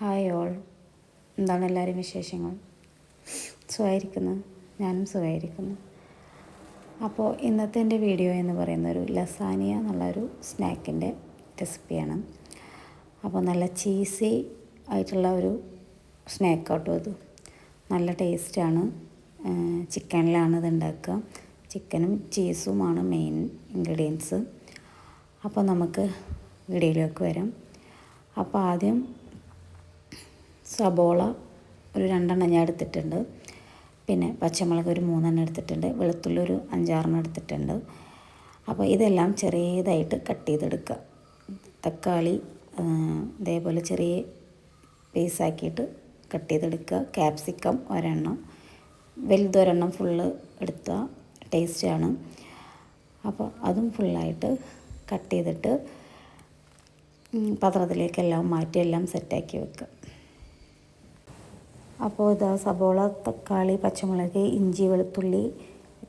Hi all, എന്താണ് എല്ലാവരും വിശേഷങ്ങൾ? സുഖമായിരിക്കുന്നു. ഞാനും സുഖമായിരിക്കുന്നു. അപ്പോൾ ഇന്നത്തെ എൻ്റെ വീഡിയോ എന്ന് പറയുന്ന ഒരു ലസാനിയ എന്നുള്ളൊരു സ്നാക്കിൻ്റെ റെസിപ്പിയാണ്. അപ്പോൾ നല്ല ചീസി ആയിട്ടുള്ള ഒരു സ്നാക്കാട്ടോ ഇത്. നല്ല ടേസ്റ്റാണ്. ചിക്കനിലാണ് ഇത് ഉണ്ടാക്കുക. ചിക്കനും ചീസുമാണ് മെയിൻ ഇൻഗ്രീഡിയൻസ്. അപ്പോൾ നമുക്ക് വീഡിയോയിലേക്ക് വരാം. അപ്പോൾ ആദ്യം സബോള ഒരു 2 ഞാൻ എടുത്തിട്ടുണ്ട്. പിന്നെ പച്ചമുളക് ഒരു 3 എടുത്തിട്ടുണ്ട്. വെളുത്തുള്ളി ഒരു 5-6 എടുത്തിട്ടുണ്ട്. അപ്പോൾ ഇതെല്ലാം ചെറിയതായിട്ട് കട്ട് ചെയ്തെടുക്കുക. തക്കാളി ഇതേപോലെ ചെറിയ പീസാക്കിയിട്ട് കട്ട് ചെയ്തെടുക്കുക. ക്യാപ്സിക്കം ഒരെണ്ണം, വലുതൊരെണ്ണം ഫുള്ള് എടുത്താൽ ടേസ്റ്റാണ്. അപ്പോൾ അതും ഫുള്ളായിട്ട് കട്ട് ചെയ്തിട്ട് പാത്രത്തിലേക്കെല്ലാം മാറ്റി എല്ലാം സെറ്റാക്കി വെക്കുക. അപ്പോൾ ഇതാ സബോള, തക്കാളി, പച്ചമുളക്, ഇഞ്ചി, വെളുത്തുള്ളി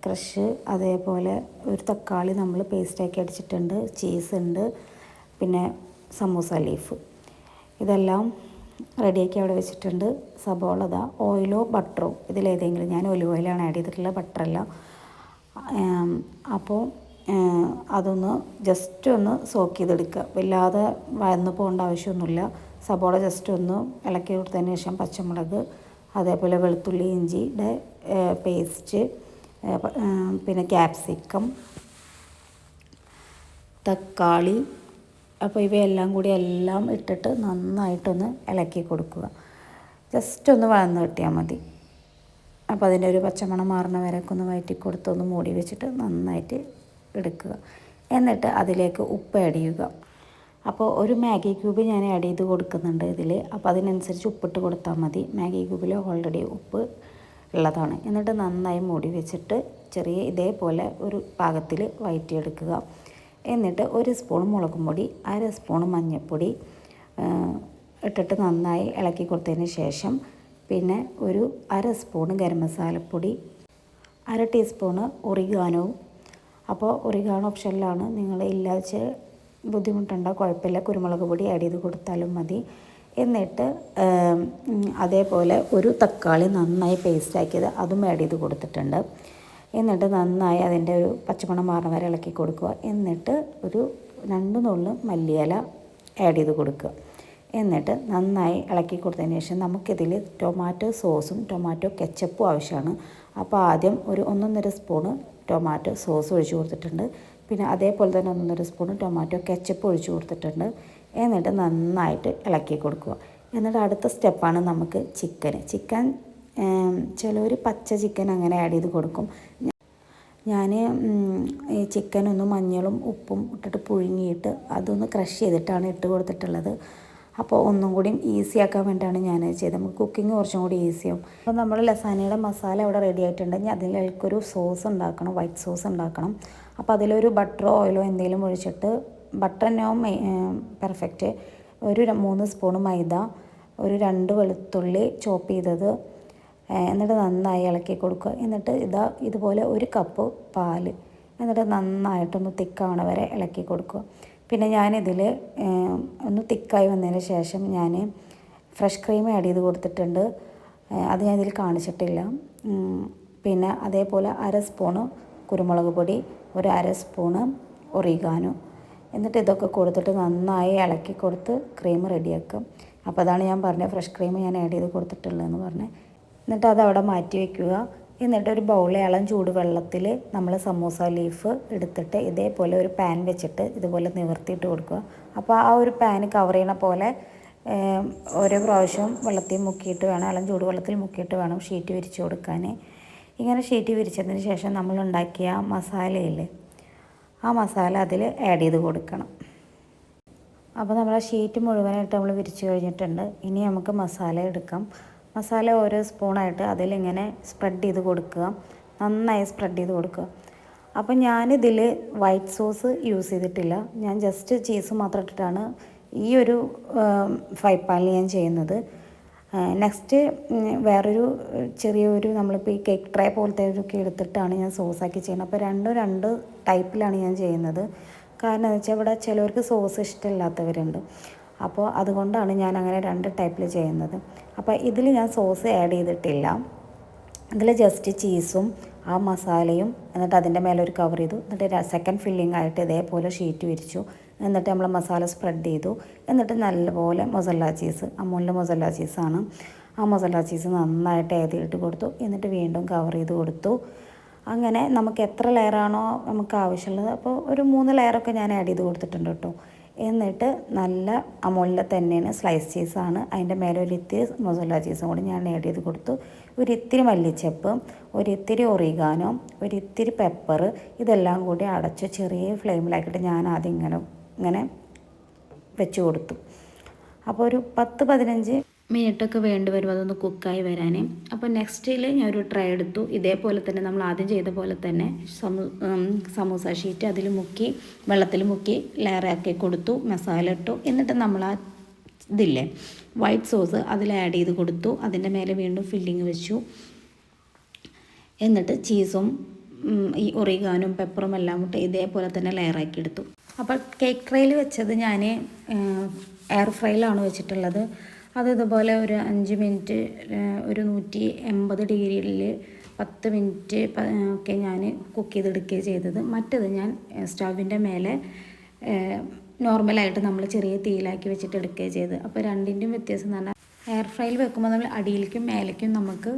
ക്രഷ്, അതേപോലെ ഒരു തക്കാളി നമ്മൾ പേസ്റ്റാക്കി അടിച്ചിട്ടുണ്ട്, ചീസ് ഉണ്ട്, പിന്നെ സമൂസ ലീഫ്, ഇതെല്ലാം റെഡിയാക്കി അവിടെ വെച്ചിട്ടുണ്ട്. സബോള ഇതാ ഓയിലോ ബട്ടറോ ഇതിലേതെങ്കിലും, ഞാൻ ഒലിവ് ഓയിലാണ് ആഡ് ചെയ്തിട്ടുള്ളത്, ബട്ടറല്ല. അപ്പോൾ അതൊന്ന് ജസ്റ്റ് ഒന്ന് സോക്ക് ചെയ്തെടുക്കുക. വല്ലാതെ വഴന്നു പോകേണ്ട ആവശ്യമൊന്നുമില്ല. സബോള ജസ്റ്റ് ഒന്ന് ഇളക്കി കൊടുത്തതിന് ശേഷം പച്ചമുളക്, അതേപോലെ വെളുത്തുള്ളി ഇഞ്ചിയുടെ പേസ്റ്റ്, പിന്നെ ക്യാപ്സിക്കം, തക്കാളി, അപ്പോൾ ഇവയെല്ലാം കൂടി എല്ലാം ഇട്ടിട്ട് നന്നായിട്ടൊന്ന് ഇളക്കി കൊടുക്കുക. ജസ്റ്റ് ഒന്ന് വഴന്ന് കിട്ടിയാൽ മതി. അപ്പോൾ അതിൻ്റെ ഒരു പച്ചമണം മാറുന്ന വരെയൊക്കെ ഒന്ന് വഴറ്റി കൊടുത്തൊന്ന് മൂടി വെച്ചിട്ട് നന്നായിട്ട് എടുക്കുക. എന്നിട്ട് അതിലേക്ക് ഉപ്പ് ആഡ് ചെയ്യുക. അപ്പോൾ ഒരു മാഗി ക്യൂബ് ഞാൻ ആഡ് ചെയ്ത് കൊടുക്കുന്നുണ്ട് ഇതിൽ. അപ്പോൾ അതിനനുസരിച്ച് ഉപ്പിട്ട് കൊടുത്താൽ മതി. മാഗി ക്യൂബിൽ ഓൾറെഡി ഉപ്പ് ഉള്ളതാണ്. എന്നിട്ട് നന്നായി മൂടി വെച്ചിട്ട് ചെറിയ ഇതേപോലെ ഒരു പാകത്തിൽ വഴറ്റിയെടുക്കുക. എന്നിട്ട് 1 സ്പൂൺ മുളകും പൊടി, 1/2 സ്പൂൺ മഞ്ഞൾപ്പൊടി ഇട്ടിട്ട് നന്നായി ഇളക്കി കൊടുത്തതിന് ശേഷം പിന്നെ ഒരു 1/2 സ്പൂൺ ഗരം മസാലപ്പൊടി, 1/2 ടീസ്പൂണ് ഒറിഗാനോ. അപ്പോൾ ഒറിഗാനോ ഓപ്ഷനിലാണ്, നിങ്ങൾ ഇല്ലാച്ച് ബുദ്ധിമുട്ടുണ്ട കുഴപ്പമില്ല, കുരുമുളക് പൊടി ആഡ് ചെയ്ത് കൊടുത്താലും മതി. എന്നിട്ട് അതേപോലെ ഒരു തക്കാളി നന്നായി പേസ്റ്റാക്കിയത് അതും ആഡ് ചെയ്ത് കൊടുത്തിട്ടുണ്ട്. എന്നിട്ട് നന്നായി അതിൻ്റെ ഒരു പച്ചമണം മാറുന്ന വരെ ഇളക്കി കൊടുക്കുക. എന്നിട്ട് ഒരു 2 നുള്ള് മല്ലിയില ആഡ് ചെയ്ത് കൊടുക്കുക. എന്നിട്ട് നന്നായി ഇളക്കി കൊടുത്തതിന് ശേഷം നമുക്കിതിൽ ടൊമാറ്റോ സോസും ടൊമാറ്റോ കെച്ചപ്പും ആവശ്യമാണ്. അപ്പോൾ ആദ്യം ഒരു 1.5 സ്പൂണ് ടൊമാറ്റോ സോസ് ഒഴിച്ച് കൊടുത്തിട്ടുണ്ട്. പിന്നെ അതേപോലെ തന്നെ 1.5 സ്പൂൺ ടൊമാറ്റോ കെച്ചപ്പ് ഒഴിച്ച് കൊടുത്തിട്ടുണ്ട്. എന്നിട്ട് നന്നായിട്ട് ഇളക്കി കൊടുക്കുക. എന്നിട്ട് അടുത്ത സ്റ്റെപ്പാണ് നമുക്ക് ചിക്കൻ ചിലർ പച്ച ചിക്കൻ അങ്ങനെ ആഡ് ചെയ്ത് കൊടുക്കും. ഞാൻ ഈ ചിക്കനൊന്ന് മഞ്ഞളും ഉപ്പും ഇട്ടിട്ട് പുഴുങ്ങിയിട്ട് അതൊന്ന് ക്രഷ് ചെയ്തിട്ടാണ് ഇട്ട് കൊടുത്തിട്ടുള്ളത്. അപ്പോൾ ഒന്നും കൂടി ഈസി ആക്കാൻ വേണ്ടിയിട്ടാണ് ഞാനത് ചെയ്തത്. നമുക്ക് കുക്കിംഗ് കുറച്ചും കൂടി ഈസിയാവും. അപ്പോൾ നമ്മൾ ലസാനിയുടെ മസാല ഇവിടെ റെഡി ആയിട്ടുണ്ടെങ്കിൽ അതിലേക്കൊരു സോസ് ഉണ്ടാക്കണം, വൈറ്റ് സോസ് ഉണ്ടാക്കണം. അപ്പോൾ അതിലൊരു ബട്ടറോ ഓയിലോ എന്തെങ്കിലും ഒഴിച്ചിട്ട്, ബട്ടറിനോ പെർഫെക്റ്റ്, ഒരു 3 സ്പൂണ് മൈദ, ഒരു 2 വെളുത്തുള്ളി ചോപ്പ് ചെയ്തത്, എന്നിട്ട് നന്നായി ഇളക്കി കൊടുക്കുക. എന്നിട്ട് ഇതുപോലെ 1 കപ്പ് പാല്, എന്നിട്ട് നന്നായിട്ടൊന്ന് തിക്കാവണ വരെ ഇളക്കി കൊടുക്കുക. പിന്നെ ഞാനിതിൽ ഒന്ന് തിക്കായി വന്നതിന് ശേഷം ഞാൻ ഫ്രഷ് ക്രീം ആഡ് ചെയ്ത് കൊടുത്തിട്ടുണ്ട്. അത് ഞാൻ ഇതിൽ കാണിച്ചിട്ടില്ല. പിന്നെ അതേപോലെ 1/2 സ്പൂണ് കുരുമുളക് പൊടി, ഒരു 1/2 സ്പൂണ് ഒറിഗാനോ, എന്നിട്ട് ഇതൊക്കെ കൊടുത്തിട്ട് നന്നായി ഇളക്കി കൊടുത്ത് ക്രീം റെഡിയാക്കും. അപ്പോൾ അതാണ് ഞാൻ പറഞ്ഞത്, ഫ്രഷ് ക്രീം ഞാൻ ആഡ് ചെയ്ത് കൊടുത്തിട്ടുള്ളതെന്ന് പറഞ്ഞത്. എന്നിട്ട് അതവിടെ മാറ്റി വയ്ക്കുക. എന്നിട്ട് ഒരു ബൗളിൽ ഇളം ചൂടുവെള്ളത്തിൽ നമ്മൾ സമൂസ ലീഫ് എടുത്തിട്ട് ഇതേപോലെ ഒരു പാൻ വെച്ചിട്ട് ഇതുപോലെ നിവർത്തിയിട്ട് കൊടുക്കുക. അപ്പോൾ ആ ഒരു പാൻ കവർ ചെയ്യണ പോലെ ഓരോ പ്രാവശ്യവും വെള്ളത്തിൽ മുക്കിയിട്ട് വേണം, ഇളം ചൂടുവെള്ളത്തിൽ മുക്കിയിട്ട് വേണം ഷീറ്റ് വിരിച്ച് കൊടുക്കാൻ. ഇങ്ങനെ ഷീറ്റ് വിരിച്ചതിന് ശേഷം നമ്മൾ ഉണ്ടാക്കിയ മസാലയില്ലേ, ആ മസാല അതിൽ ആഡ് ചെയ്ത് കൊടുക്കണം. അപ്പോൾ നമ്മളെ ഷീറ്റ് മുഴുവനായിട്ട് നമ്മൾ വിരിച്ച് കഴിഞ്ഞിട്ടുണ്ട്. ഇനി നമുക്ക് മസാല എടുക്കാം. മസാല ഓരോ സ്പൂണായിട്ട് അതിലിങ്ങനെ സ്പ്രെഡ് ചെയ്ത് കൊടുക്കുക, നന്നായി സ്പ്രെഡ് ചെയ്ത് കൊടുക്കുക. അപ്പം ഞാനിതിൽ വൈറ്റ് സോസ് യൂസ് ചെയ്തിട്ടില്ല. ഞാൻ ജസ്റ്റ് ചീസ് മാത്രം ഇട്ടിട്ടാണ് ഈ ഒരു ഫ്രൈ പാനിൽ ഞാൻ ചെയ്യുന്നത്. നെക്സ്റ്റ് വേറൊരു ചെറിയൊരു നമ്മളിപ്പോൾ ഈ കേക്ക് ട്രേ പോലത്തെ ഒക്കെ എടുത്തിട്ടാണ് ഞാൻ സോസാക്കി ചെയ്യുന്നത്. അപ്പോൾ രണ്ട് ടൈപ്പിലാണ് ഞാൻ ചെയ്യുന്നത്. കാരണം എന്ന് വെച്ചാൽ ഇവിടെ ചിലവർക്ക് സോസ് ഇഷ്ടമില്ലാത്തവരുണ്ട്. അപ്പോൾ അതുകൊണ്ടാണ് ഞാൻ അങ്ങനെ 2 ടൈപ്പിൽ ചെയ്യുന്നത്. അപ്പോൾ ഇതിൽ ഞാൻ സോസ് ആഡ് ചെയ്തിട്ടില്ല. ഇതിൽ ജസ്റ്റ് ചീസും ആ മസാലയും, എന്നിട്ട് അതിൻ്റെ മേലെ ഒരു കവർ ചെയ്തു. എന്നിട്ട് സെക്കൻഡ് ഫില്ലിംഗ് ആയിട്ട് ഇതേപോലെ ഷീറ്റ് വിരിച്ചു. എന്നിട്ട് നമ്മൾ മസാല സ്പ്രെഡ് ചെയ്തു. എന്നിട്ട് നല്ലപോലെ മൊസല്ല ചീസ്, അമൂലിൻ്റെ മൊസല്ല ചീസാണ്, ആ മൊസല്ല ചീസ് നന്നായിട്ട് ഏതിയിട്ട് കൊടുത്തു. എന്നിട്ട് വീണ്ടും കവർ ചെയ്ത് കൊടുത്തു. അങ്ങനെ നമുക്ക് എത്ര ലെയറാണോ നമുക്ക് ആവശ്യമുള്ളത്, അപ്പോൾ ഒരു 3 ലെയറൊക്കെ ഞാൻ ആഡ് ചെയ്ത് കൊടുത്തിട്ടുണ്ട് കേട്ടോ. എന്നിട്ട് നല്ല അമൂലിൻ്റെ തന്നെയാണ് സ്ലൈസ് ചീസാണ്, അതിൻ്റെ മേലെ ഒരു ഇത്തിരി മൊസല്ല ചീസും കൂടി ഞാൻ ആഡ് ചെയ്ത് കൊടുത്തു. ഒരു ഇത്തിരി മല്ലിച്ചപ്പ്, ഒരു ഇത്തിരി ഒറിഗാനോ, ഒരു ഇത്തിരി പെപ്പർ, ഇതെല്ലാം കൂടി അടച്ച് ചെറിയ ഫ്ലെയിമിലാക്കിയിട്ട് ഞാൻ ആദ്യം ഇങ്ങനെ വെച്ച് കൊടുത്തു. അപ്പോൾ ഒരു 10-15 മിനിറ്റൊക്കെ വേണ്ടി വരും അതൊന്ന് കുക്കായി വരാൻ. അപ്പോൾ നെക്സ്റ്റിൽ ഞാനൊരു ട്രേ എടുത്തു. ഇതേപോലെ തന്നെ നമ്മൾ ആദ്യം ചെയ്ത പോലെ തന്നെ സമൂസ ഷീറ്റ് അതിൽ മുക്കി, വെള്ളത്തിൽ മുക്കി ലെയറാക്കി കൊടുത്തു, മസാല ഇട്ടു. എന്നിട്ട് നമ്മൾ ആ ഇതില്ലേ വൈറ്റ് സോസ് അതിൽ ആഡ് ചെയ്ത് കൊടുത്തു. അതിൻ്റെ മേലെ വീണ്ടും ഫില്ലിങ് വെച്ചു. എന്നിട്ട് ചീസും ഈ ഒറിഗാനും പെപ്പറും എല്ലാം ഇട്ട് ഇതേപോലെ തന്നെ ലെയറാക്കി എടുത്തു. അപ്പോൾ കേക്ക് ട്രേയിൽ വെച്ചത് ഞാൻ എയർ ഫ്രൈയിലാണ് വെച്ചിട്ടുള്ളത്. അത് ഇതുപോലെ ഒരു 5 മിനിറ്റ് ഒരു 180 ഡിഗ്രിയിൽ 10 മിനിറ്റ് ഒക്കെ ഞാൻ കുക്ക് ചെയ്തെടുക്കുകയാണ് ചെയ്തത്. മറ്റത് ഞാൻ സ്റ്റൗവിൻ്റെ മേലെ നോർമലായിട്ട് നമ്മൾ ചെറിയ തീയിലാക്കി വെച്ചിട്ട് എടുക്കുകയാണ് ചെയ്തത്. അപ്പോൾ രണ്ടിൻ്റെയും വ്യത്യാസം എന്ന് പറഞ്ഞാൽ എയർ ഫ്രൈയിൽ വെക്കുമ്പോൾ നമ്മൾ അടിയിലേക്കും മേലേക്കും നമുക്ക്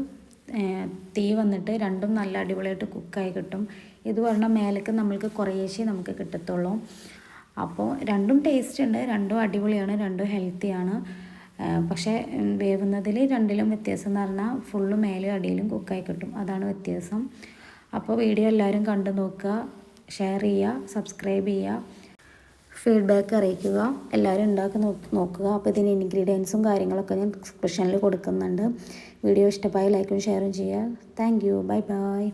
തീ വന്നിട്ട് രണ്ടും നല്ല അടിപൊളിയായിട്ട് കുക്കായി കിട്ടും. ഇത് പറഞ്ഞാൽ മേലേക്ക് നമ്മൾക്ക് കുറേശ്ശേ നമുക്ക് കിട്ടത്തുള്ളൂ. അപ്പോൾ രണ്ടും ടേസ്റ്റ് ഉണ്ട്, രണ്ടും അടിപൊളിയാണ്, രണ്ടും ഹെൽത്തിയാണ്. പക്ഷേ വേവുന്നതിൽ രണ്ടിലും വ്യത്യാസം എന്ന് പറഞ്ഞാൽ ഫുള്ള് മേലും അടിയിലും കുക്കായി കിട്ടും, അതാണ് വ്യത്യാസം. അപ്പോൾ വീഡിയോ എല്ലാവരും കണ്ടു നോക്കുക, ഷെയർ ചെയ്യുക, സബ്സ്ക്രൈബ് ചെയ്യുക, ഫീഡ്ബാക്ക് അറിയിക്കുക, എല്ലാവരും ഉണ്ടാക്കി നോക്കുക. അപ്പോൾ ഇതിന് ഇൻഗ്രീഡിയൻസും കാര്യങ്ങളൊക്കെ ഞാൻ ഡിസ്ക്രിപ്ഷനിൽ കൊടുക്കുന്നുണ്ട്. വീഡിയോ ഇഷ്ടമായി ലൈക്കും ഷെയറും ചെയ്യുക. Thank you. Bye bye.